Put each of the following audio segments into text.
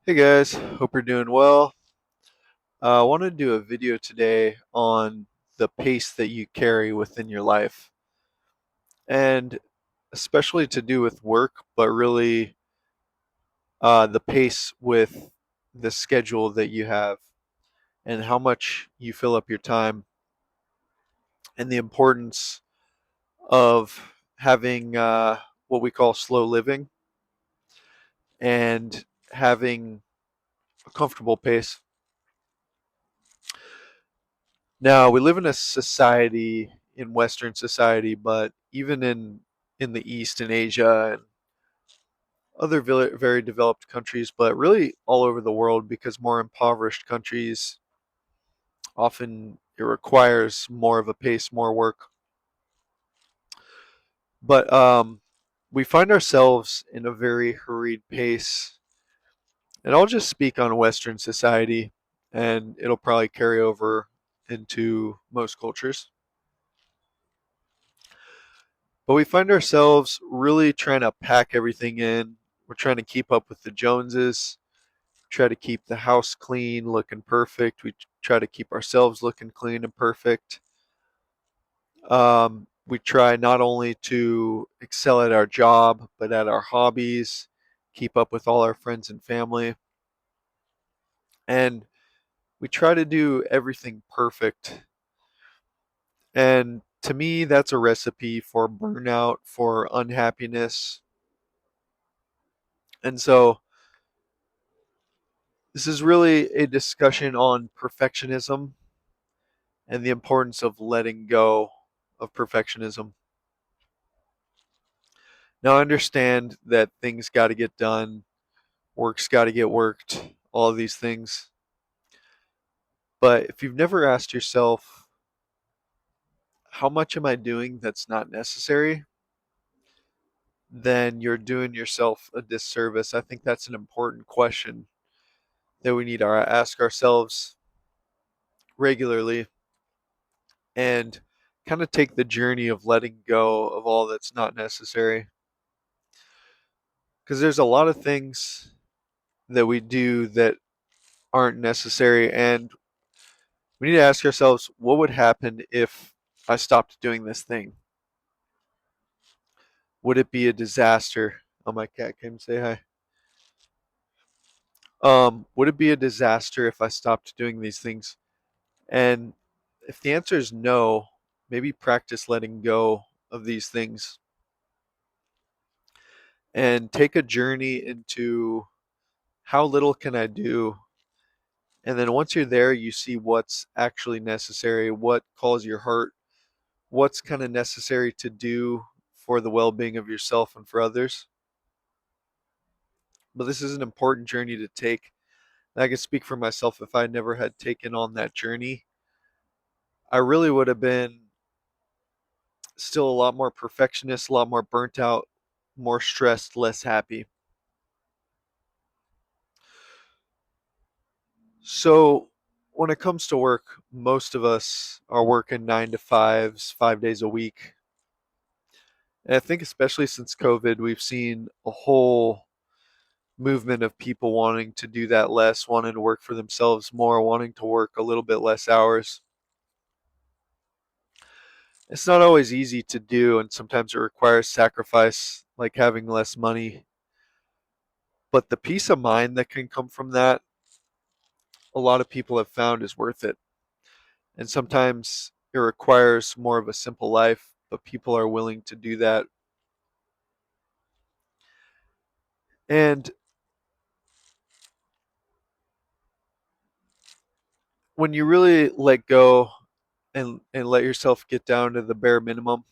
Hey guys, hope you're doing well. I want to do a video today on the pace that you carry within your life, and especially to do with work, but really the pace with the schedule that you have and how much you fill up your time, and the importance of having what we call slow living and having a comfortable pace. Now, we live in a society, in Western society, but even in the East and Asia and other very developed countries, but really all over the world, because more impoverished countries often it requires more of a pace, more work. But we find ourselves in a very hurried pace, and I'll just speak on Western society, and it'll probably carry over into most cultures. But we find ourselves really trying to pack everything in. We're trying to keep up with the Joneses, try to keep the house clean, looking perfect. We try to keep ourselves looking clean and perfect. We try not only to excel at our job, but at our hobbies, keep up with all our friends and family. And we try to do everything perfect. And to me, that's a recipe for burnout, for unhappiness. And so, this is really a discussion on perfectionism and the importance of letting go of perfectionism. Now, I understand that things got to get done, work's got to get worked, all of these things. But if you've never asked yourself, how much am I doing that's not necessary? Then you're doing yourself a disservice. I think that's an important question that we need to ask ourselves regularly and kind of take the journey of letting go of all that's not necessary. Because there's a lot of things that we do that aren't necessary, and we need to ask ourselves, what would happen if I stopped doing this thing? Would it be a disaster? Oh, my cat came to say hi. Would it be a disaster if I stopped doing these things? And if the answer is no, maybe practice letting go of these things and take a journey into how little can I do. And then once you're there, you see what's actually necessary, what calls your heart, what's kind of necessary to do for the well being of yourself and for others. But this is an important journey to take. And I can speak for myself. If I never had taken on that journey, I really would have been still a lot more perfectionist, a lot more burnt out, more stressed, less happy. So, when it comes to work, most of us are working 9 to 5s, 5 days a week. And I think, especially since COVID, we've seen a whole movement of people wanting to do that less, wanting to work for themselves more, wanting to work a little bit less hours. It's not always easy to do, and sometimes it requires sacrifice, like having less money. But the peace of mind that can come from that, a lot of people have found is worth it. And sometimes it requires more of a simple life, but people are willing to do that. And when you really let go and let yourself get down to the bare minimum,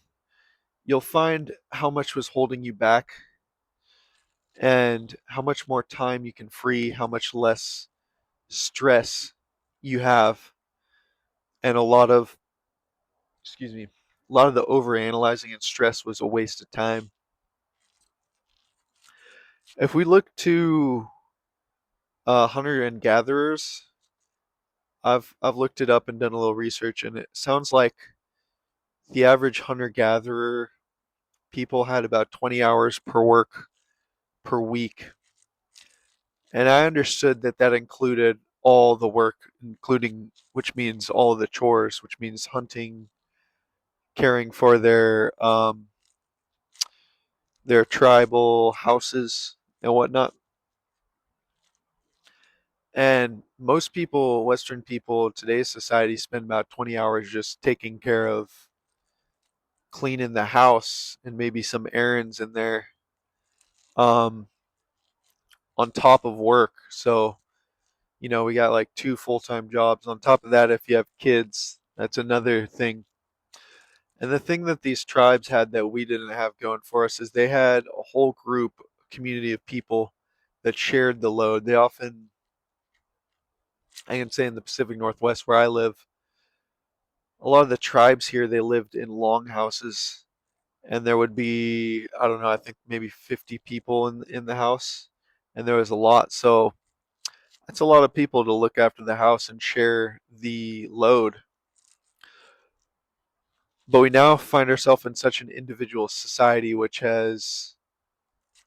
you'll find how much was holding you back and how much more time you can free, how much less stress you have, and a lot of the overanalyzing and stress was a waste of time. If we look to hunter and gatherers, I've looked it up and done a little research, and it sounds like the average hunter gatherer people had about 20 hours per work per week. And I understood that that included all the work, including which means all the chores, which means hunting, caring for their tribal houses and whatnot. And most people, Western people, today's society spend about 20 hours just taking care of cleaning the house and maybe some errands in there, um, on top of work. So, we got like two full-time jobs. On top of that, if you have kids, that's another thing. And the thing that these tribes had that we didn't have going for us is they had a whole group, community of people that shared the load. They often, I can say in the Pacific Northwest where I live, a lot of the tribes here, they lived in long houses, and there would be, I don't know, I think maybe 50 people in the house, and there was a lot. So that's a lot of people to look after the house and share the load. But we now find ourselves in such an individual society, which has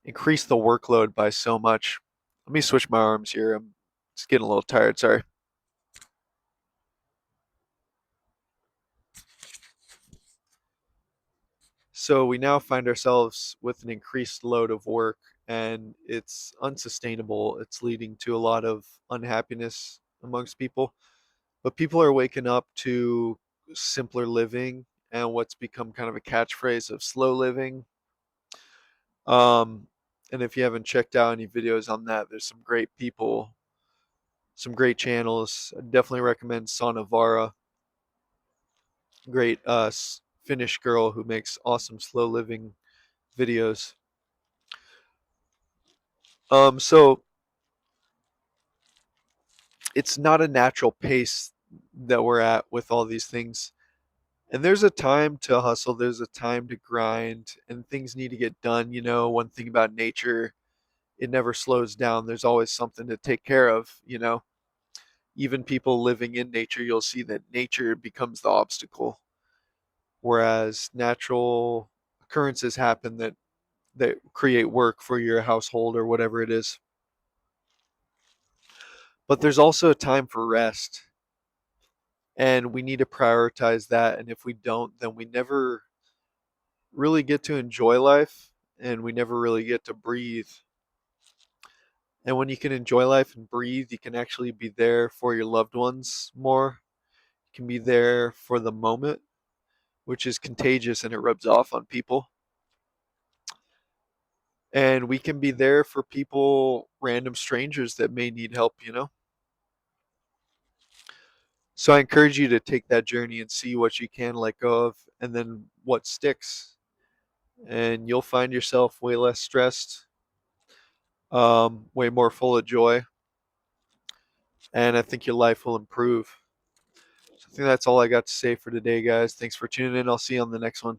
increased the workload by so much. Let me switch my arms here. I'm just getting a little tired. Sorry. So we now find ourselves with an increased load of work, and it's unsustainable. It's leading to a lot of unhappiness amongst people. But people are waking up to simpler living and what's become kind of a catchphrase of slow living. Um, and if you haven't checked out any videos on that, there's some great people, some great channels. I definitely recommend Sanavara, great Finnish girl who makes awesome slow living videos. So it's not a natural pace that we're at with all these things. And there's a time to hustle, there's a time to grind, and things need to get done. One thing about nature, it never slows down. There's always something to take care of. Even people living in nature, you'll see that nature becomes the obstacle, whereas natural occurrences happen that create work for your household or whatever it is. But there's also a time for rest, and we need to prioritize that. And if we don't, then we never really get to enjoy life, and we never really get to breathe. And when you can enjoy life and breathe, you can actually be there for your loved ones more. You can be there for the moment, which is contagious and it rubs off on people. And we can be there for people, random strangers that may need help. So I encourage you to take that journey and see what you can let go of and then what sticks. And you'll find yourself way less stressed, way more full of joy. And I think your life will improve. So I think that's all I got to say for today, guys. Thanks for tuning in. I'll see you on the next one.